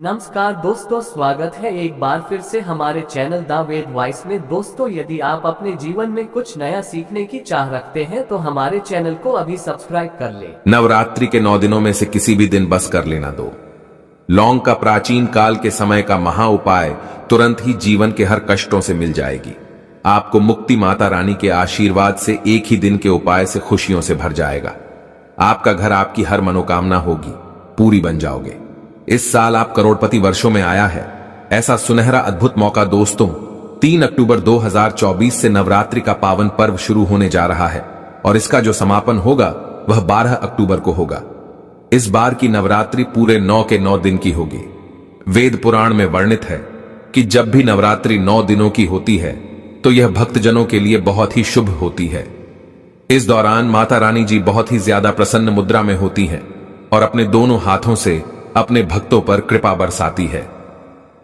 नमस्कार दोस्तों, स्वागत है एक बार फिर से हमारे चैनल द वेद वॉइस में। दोस्तों, यदि आप अपने जीवन में कुछ नया सीखने की चाह रखते हैं तो हमारे चैनल को अभी सब्सक्राइब कर लें। नवरात्रि के 9 दिनों में से किसी भी दिन बस कर लेना दो। लौंग का प्राचीन काल के समय का महा उपाय तुरंत ही जीवन के हर कष्टों से मिल जाएगी। आपको मुक्ति माता रानी के आशीर्वाद से एक ही दिन के उपाय से खुशियों से भर जाएगा। आपका घर, आपकी हर मनोकामना होगी, पूरी बन जाओगे। इस साल आप करोड़पति वर्षों में आया है, ऐसा सुनहरा अद्भुत मौका दोस्तों। 3 अक्टूबर 2024 से नवरात्रि का पावन पर्व शुरू होने जा रहा है और इसका जो समापन होगा वह 12 अक्टूबर को होगा। इस बार की नवरात्रि पूरे 9 के 9 दिन की होगी। वेद पुराण में वर्णित है कि जब भी नवरात्रि 9 दिनों की होती है तो यह भक्तजनों के लिए बहुत ही शुभ होती है। इस दौरान माता रानी जी बहुत ही ज्यादा प्रसन्न मुद्रा में होती हैं और अपने दोनों हाथों से अपने भक्तों पर कृपा बरसाती है।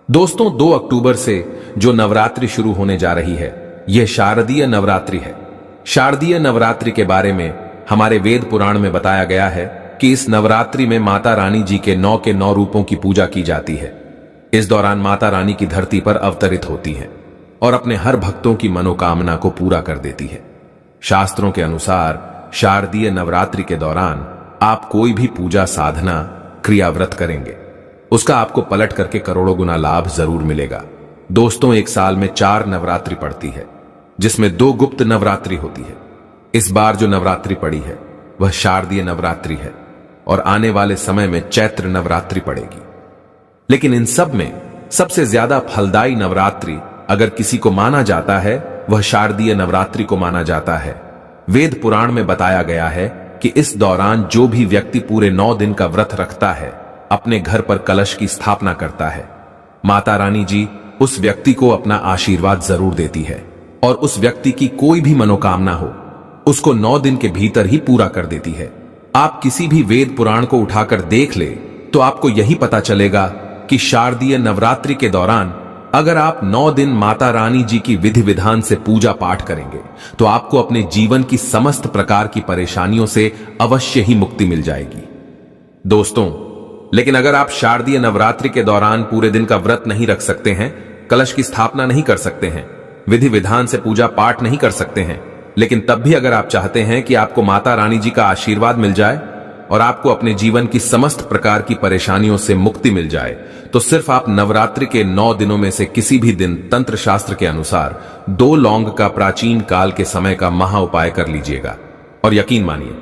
दोस्तों, 2 अक्टूबर से जो नवरात्रि शुरू होने जा रही है यह शारदीय नवरात्रि है। शारदीय नवरात्रि के बारे में हमारे वेद पुराण में बताया गया है कि इस नवरात्रि में माता रानी जी के 9 के 9 रूपों की पूजा की जाती है। इस दौरान माता रानी की धरती पर अवतरित होती है और अपने हर भक्तों की मनोकामना को पूरा कर देती है। शास्त्रों के अनुसार शारदीय नवरात्रि के दौरान आप कोई भी पूजा, साधना, क्रिया, व्रत करेंगे, उसका आपको पलट करके करोड़ों गुना लाभ जरूर मिलेगा। दोस्तों, एक साल में 4 नवरात्रि पड़ती है, जिसमें 2 गुप्त नवरात्रि होती है। इस बार जो नवरात्रि पड़ी है वह शारदीय नवरात्रि है और आने वाले समय में चैत्र नवरात्रि पड़ेगी। लेकिन इन सब में सबसे ज्यादा फलदायी नवरात्रि अगर किसी को माना जाता है वह शारदीय नवरात्रि को माना जाता है। वेद पुराण में बताया गया है कि इस दौरान जो भी व्यक्ति पूरे 9 दिन का व्रत रखता है, अपने घर पर कलश की स्थापना करता है, माता रानी जी उस व्यक्ति को अपना आशीर्वाद जरूर देती है और उस व्यक्ति की कोई भी मनोकामना हो उसको 9 दिन के भीतर ही पूरा कर देती है। आप किसी भी वेद पुराण को उठाकर देख ले तो आपको यही पता चलेगा कि शारदीय नवरात्रि के दौरान अगर आप 9 दिन माता रानी जी की विधि विधान से पूजा पाठ करेंगे तो आपको अपने जीवन की समस्त प्रकार की परेशानियों से अवश्य ही मुक्ति मिल जाएगी। दोस्तों, लेकिन अगर आप शारदीय नवरात्रि के दौरान पूरे दिन का व्रत नहीं रख सकते हैं, कलश की स्थापना नहीं कर सकते हैं, विधि विधान से पूजा पाठ नहीं कर सकते हैं, लेकिन तब भी अगर आप चाहते हैं कि आपको माता रानी जी का आशीर्वाद मिल जाए और आपको अपने जीवन की समस्त प्रकार की परेशानियों से मुक्ति मिल जाए, तो सिर्फ आप नवरात्रि के 9 दिनों में से किसी भी दिन तंत्र शास्त्र के अनुसार 2 लौंग का प्राचीन काल के समय का महा उपाय कर लीजिएगा। और यकीन मानिए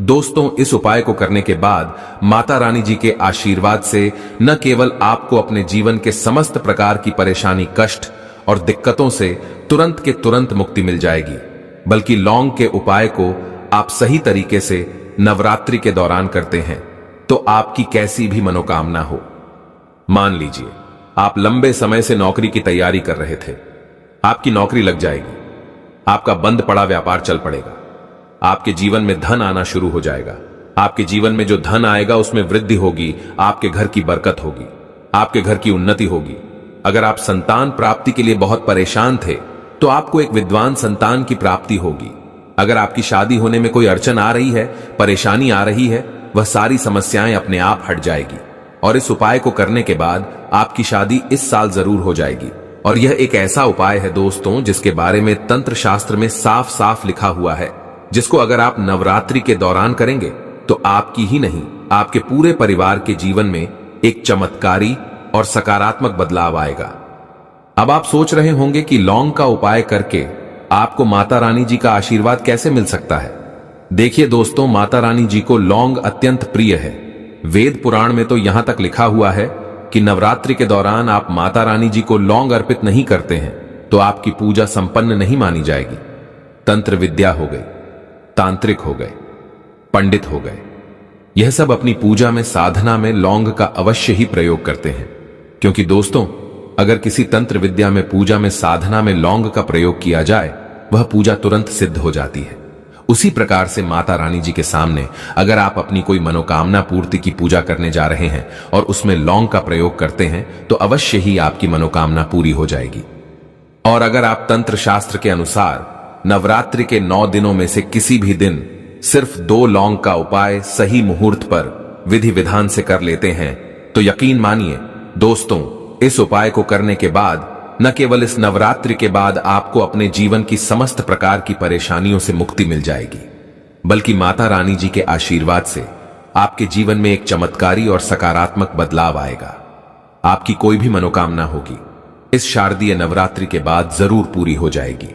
दोस्तों, इस उपाय को करने के बाद माता रानी जी के आशीर्वाद से न केवल आपको अपने जीवन के समस्त प्रकार की परेशानी, कष्ट और दिक्कतों से तुरंत के तुरंत मुक्ति मिल जाएगी, बल्कि लौंग के उपाय को आप सही तरीके से नवरात्रि के दौरान करते हैं तो आपकी कैसी भी मनोकामना हो, मान लीजिए आप लंबे समय से नौकरी की तैयारी कर रहे थे, आपकी नौकरी लग जाएगी, आपका बंद पड़ा व्यापार चल पड़ेगा, आपके जीवन में धन आना शुरू हो जाएगा, आपके जीवन में जो धन आएगा उसमें वृद्धि होगी, आपके घर की बरकत होगी, आपके घर की उन्नति होगी। अगर आप संतान प्राप्ति के लिए बहुत परेशान थे तो आपको एक विद्वान संतान की प्राप्ति होगी। अगर आपकी शादी होने में कोई अड़चन आ रही है, परेशानी आ रही है, वह सारी समस्याएं अपने आप हट जाएगी और इस उपाय को करने के बाद आपकी शादी इस साल जरूर हो जाएगी। और यह एक ऐसा उपाय है दोस्तों जिसके बारे में तंत्र शास्त्र में साफ साफ लिखा हुआ है, जिसको अगर आप नवरात्रि के दौरान करेंगे तो आपकी ही नहीं, आपके पूरे परिवार के जीवन में एक चमत्कारी और सकारात्मक बदलाव आएगा। अब आप सोच रहे होंगे कि लौंग का उपाय करके आपको माता रानी जी का आशीर्वाद कैसे मिल सकता है। देखिए दोस्तों, माता रानी जी को लौंग अत्यंत प्रिय है। वेद पुराण में तो यहां तक लिखा हुआ है कि नवरात्रि के दौरान आप माता रानी जी को लौंग अर्पित नहीं करते हैं तो आपकी पूजा संपन्न नहीं मानी जाएगी। तंत्र विद्या हो गई, तांत्रिक हो गए, पंडित हो गए, यह सब अपनी पूजा में, साधना में लौंग का अवश्य ही प्रयोग करते हैं, क्योंकि दोस्तों अगर किसी तंत्र विद्या में, पूजा में, साधना में लौंग का प्रयोग किया जाए वह पूजा तुरंत सिद्ध हो जाती है। उसी प्रकार से माता रानी जी के सामने अगर आप अपनी कोई मनोकामना पूर्ति की पूजा करने जा रहे हैं और उसमें लौंग का प्रयोग करते हैं तो अवश्य ही आपकी मनोकामना पूरी हो जाएगी। और अगर आप तंत्र शास्त्र के अनुसार नवरात्रि के 9 दिनों में से किसी भी दिन सिर्फ 2 लौंग का उपाय सही मुहूर्त पर विधि विधान से कर लेते हैं तो यकीन मानिए दोस्तों, इस उपाय को करने के बाद न केवल इस नवरात्रि के बाद आपको अपने जीवन की समस्त प्रकार की परेशानियों से मुक्ति मिल जाएगी, बल्कि माता रानी जी के आशीर्वाद से आपके जीवन में एक चमत्कारी और सकारात्मक बदलाव आएगा। आपकी कोई भी मनोकामना होगी इस शारदीय नवरात्रि के बाद जरूर पूरी हो जाएगी,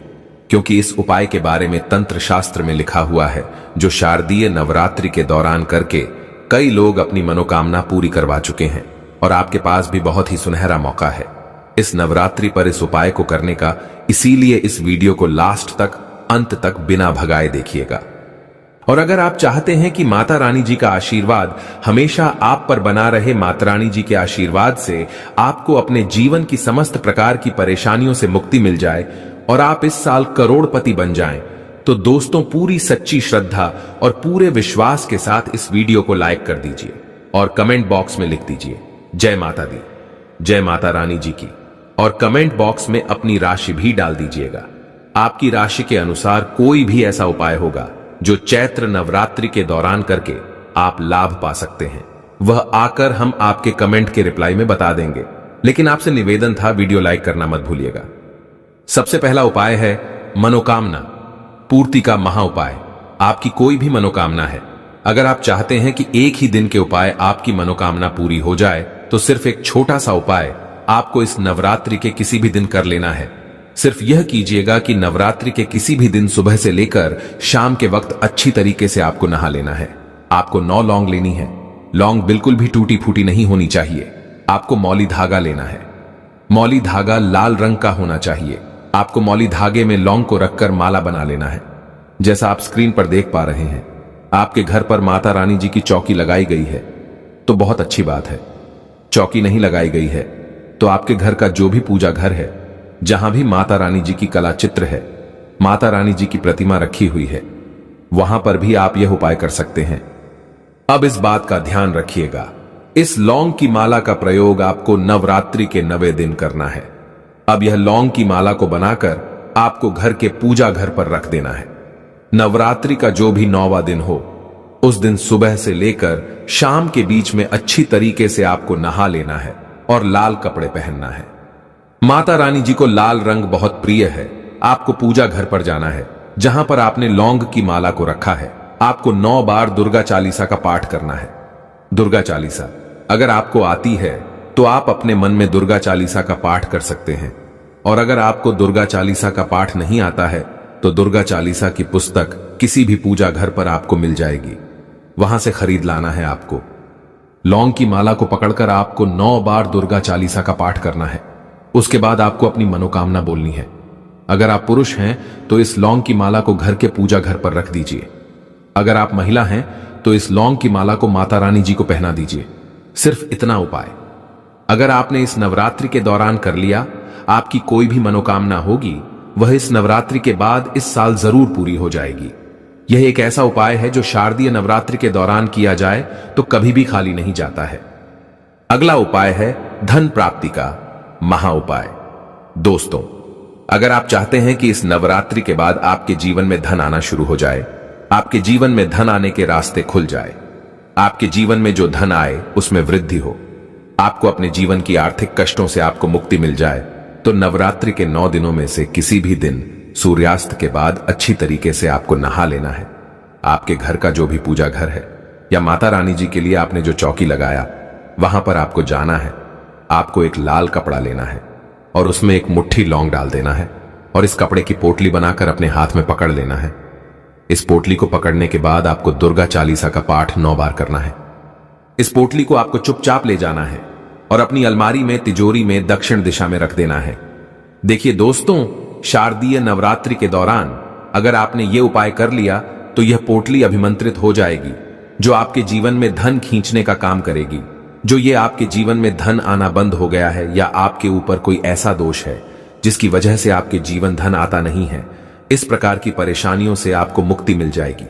क्योंकि इस उपाय के बारे में तंत्र शास्त्र में लिखा हुआ है, जो शारदीय नवरात्रि के दौरान करके कई लोग अपनी मनोकामना पूरी करवा चुके हैं और आपके पास भी बहुत ही सुनहरा मौका है इस नवरात्रि पर इस उपाय को करने का। इसीलिए इस वीडियो को लास्ट तक, अंत तक बिना भगाए देखिएगा। और अगर आप चाहते हैं कि माता रानी जी का आशीर्वाद हमेशा आप पर बना रहे, माता रानी जी के आशीर्वाद से आपको अपने जीवन की समस्त प्रकार की परेशानियों से मुक्ति मिल जाए और आप इस साल करोड़पति बन जाएं, तो दोस्तों पूरी सच्ची श्रद्धा और पूरे विश्वास के साथ इस वीडियो को लाइक कर दीजिए और कमेंट बॉक्स में लिख दीजिए जय माता दी, जय माता रानी जी की, और कमेंट बॉक्स में अपनी राशि भी डाल दीजिएगा। आपकी राशि के अनुसार कोई भी ऐसा उपाय होगा जो चैत्र नवरात्रि के दौरान करके आप लाभ पा सकते हैं, वह आकर हम आपके कमेंट के रिप्लाई में बता देंगे। लेकिन आपसे निवेदन था, वीडियो लाइक करना मत भूलिएगा। सबसे पहला उपाय है मनोकामना पूर्ति का महा उपाय। आपकी कोई भी मनोकामना है, अगर आप चाहते हैं कि एक ही दिन के उपाय आपकी मनोकामना पूरी हो जाए, तो सिर्फ एक छोटा सा उपाय आपको इस नवरात्रि के किसी भी दिन कर लेना है। सिर्फ यह कीजिएगा कि नवरात्रि के किसी भी दिन सुबह से लेकर शाम के वक्त अच्छी तरीके से आपको नहा लेना है। आपको 9 लौंग लेनी है। लौंग बिल्कुल भी टूटी फूटी नहीं होनी चाहिए। आपको मौली धागा लेना है। मौली धागा लाल रंग का होना चाहिए। आपको मौली धागे में लौंग को रखकर माला बना लेना है। जैसा आप स्क्रीन पर देख पा रहे हैं, आपके घर पर माता रानी जी की चौकी लगाई गई है, तो बहुत अच्छी बात है। चौकी नहीं लगाई गई है तो आपके घर का जो भी पूजा घर है, जहां भी माता रानी जी की कला चित्र है, माता रानी जी की प्रतिमा रखी हुई है, वहां पर भी आप यह उपाय कर सकते हैं। अब इस बात का ध्यान रखिएगा, इस लौंग की माला का प्रयोग आपको नवरात्रि के 9वें दिन करना है। अब यह लौंग की माला को बनाकर आपको घर के पूजा घर पर रख देना है। नवरात्रि का जो भी 9वां दिन हो, उस दिन सुबह से लेकर शाम के बीच में अच्छी तरीके से आपको नहा लेना है और लाल कपड़े पहनना है। माता रानी जी को लाल रंग बहुत प्रिय है। आपको पूजा घर पर जाना है, जहां पर आपने लौंग की माला को रखा है। आपको 9 बार दुर्गा चालीसा का पाठ करना है। दुर्गा चालीसा अगर आपको आती है तो आप अपने मन में दुर्गा चालीसा का पाठ कर सकते हैं, और अगर आपको दुर्गा चालीसा का पाठ नहीं आता है तो दुर्गा चालीसा की पुस्तक किसी भी पूजा घर पर आपको मिल जाएगी, वहां से खरीद लाना है। आपको लौंग की माला को पकड़कर आपको 9 बार दुर्गा चालीसा का पाठ करना है। उसके बाद आपको अपनी मनोकामना बोलनी है। अगर आप पुरुष हैं तो इस लौंग की माला को घर के पूजा घर पर रख दीजिए। अगर आप महिला हैं तो इस लौंग की माला को माता रानी जी को पहना दीजिए। सिर्फ इतना उपाय अगर आपने इस नवरात्रि के दौरान कर लिया, आपकी कोई भी मनोकामना होगी वह इस नवरात्रि के बाद इस साल जरूर पूरी हो जाएगी। यह एक ऐसा उपाय है जो शारदीय नवरात्रि के दौरान किया जाए तो कभी भी खाली नहीं जाता है। अगला उपाय है धन प्राप्ति का महा उपाय। दोस्तों, अगर आप चाहते हैं कि इस नवरात्रि के बाद आपके जीवन में धन आना शुरू हो जाए, आपके जीवन में धन आने के रास्ते खुल जाए, आपके जीवन में जो धन आए उसमें वृद्धि हो, आपको अपने जीवन की आर्थिक कष्टों से आपको मुक्ति मिल जाए, तो नवरात्रि के 9 दिनों में से किसी भी दिन सूर्यास्त के बाद अच्छी तरीके से आपको नहा लेना है। आपके घर का जो भी पूजा घर है या माता रानी जी के लिए आपने जो चौकी लगाया, वहां पर आपको जाना है। आपको एक लाल कपड़ा लेना है और उसमें एक मुट्ठी लौंग डाल देना है और इस कपड़े की पोटली बनाकर अपने हाथ में पकड़ लेना है। इस पोटली को पकड़ने के बाद आपको दुर्गा चालीसा का पाठ 9 बार करना है। इस पोटली को आपको चुपचाप ले जाना है और अपनी अलमारी में, तिजोरी में दक्षिण दिशा में रख देना है। देखिए दोस्तों, शारदीय नवरात्रि के दौरान अगर आपने ये उपाय कर लिया तो यह पोटली अभिमंत्रित हो जाएगी, जो आपके जीवन में धन खींचने का काम करेगी। जो ये आपके जीवन में धन आना बंद हो गया है या आपके ऊपर कोई ऐसा दोष है जिसकी वजह से आपके जीवन धन आता नहीं है, इस प्रकार की परेशानियों से आपको मुक्ति मिल जाएगी।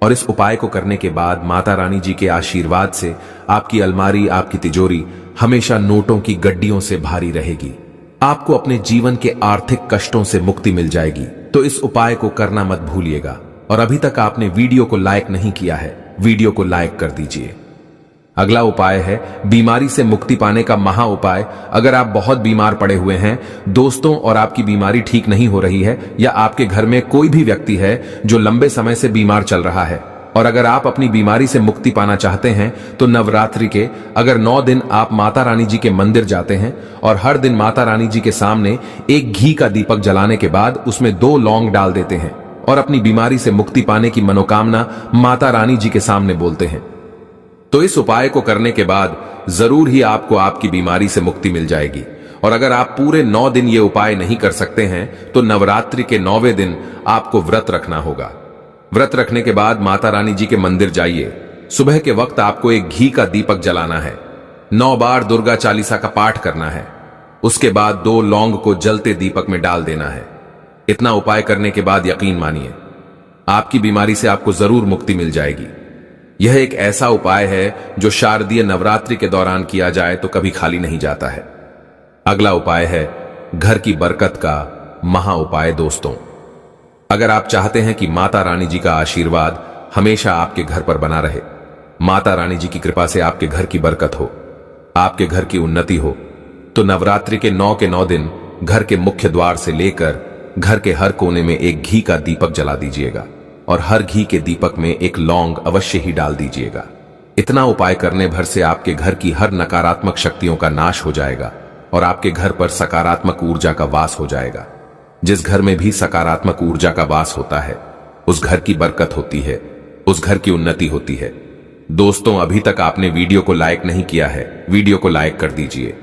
और इस उपाय को करने के बाद माता रानी जी के आशीर्वाद से आपकी अलमारी, आपकी तिजोरी हमेशा नोटों की गड्डियों से भारी रहेगी। आपको अपने जीवन के आर्थिक कष्टों से मुक्ति मिल जाएगी। तो इस उपाय को करना मत भूलिएगा। और अभी तक आपने वीडियो को लाइक नहीं किया है, वीडियो को लाइक कर दीजिए। अगला उपाय है बीमारी से मुक्ति पाने का महा उपाय। अगर आप बहुत बीमार पड़े हुए हैं दोस्तों और आपकी बीमारी ठीक नहीं हो रही है, या आपके घर में कोई भी व्यक्ति है जो लंबे समय से बीमार चल रहा है, और अगर आप अपनी बीमारी से मुक्ति पाना चाहते हैं तो नवरात्रि के अगर 9 दिन आप माता रानी जी के मंदिर जाते हैं और हर दिन माता रानी जी के सामने एक घी का दीपक जलाने के बाद उसमें 2 लौंग डाल देते हैं और अपनी बीमारी से मुक्ति पाने की मनोकामना माता रानी जी के सामने बोलते हैं, तो इस उपाय को करने के बाद जरूर ही आपको आपकी बीमारी से मुक्ति मिल जाएगी। और अगर आप पूरे 9 दिन ये उपाय नहीं कर सकते हैं तो नवरात्रि के 9वें दिन आपको व्रत रखना होगा। व्रत रखने के बाद माता रानी जी के मंदिर जाइए। सुबह के वक्त आपको एक घी का दीपक जलाना है, 9 बार दुर्गा चालीसा का पाठ करना है, उसके बाद 2 लौंग को जलते दीपक में डाल देना है। इतना उपाय करने के बाद यकीन मानिए आपकी बीमारी से आपको जरूर मुक्ति मिल जाएगी। यह एक ऐसा उपाय है जो शारदीय नवरात्रि के दौरान किया जाए तो कभी खाली नहीं जाता है। अगला उपाय है घर की बरकत का महा उपाय। दोस्तों, अगर आप चाहते हैं कि माता रानी जी का आशीर्वाद हमेशा आपके घर पर बना रहे, माता रानी जी की कृपा से आपके घर की बरकत हो, आपके घर की उन्नति हो, तो नवरात्रि के 9 दिन घर के मुख्य द्वार से लेकर घर के हर कोने में एक घी का दीपक जला दीजिएगा और हर घी के दीपक में एक लौंग अवश्य ही डाल दीजिएगा। इतना उपाय करने भर से आपके घर की हर नकारात्मक शक्तियों का नाश हो जाएगा और आपके घर पर सकारात्मक ऊर्जा का वास हो जाएगा। जिस घर में भी सकारात्मक ऊर्जा का वास होता है उस घर की बरकत होती है, उस घर की उन्नति होती है। दोस्तों, अभी तक आपने वीडियो को लाइक नहीं किया है, वीडियो को लाइक कर दीजिए।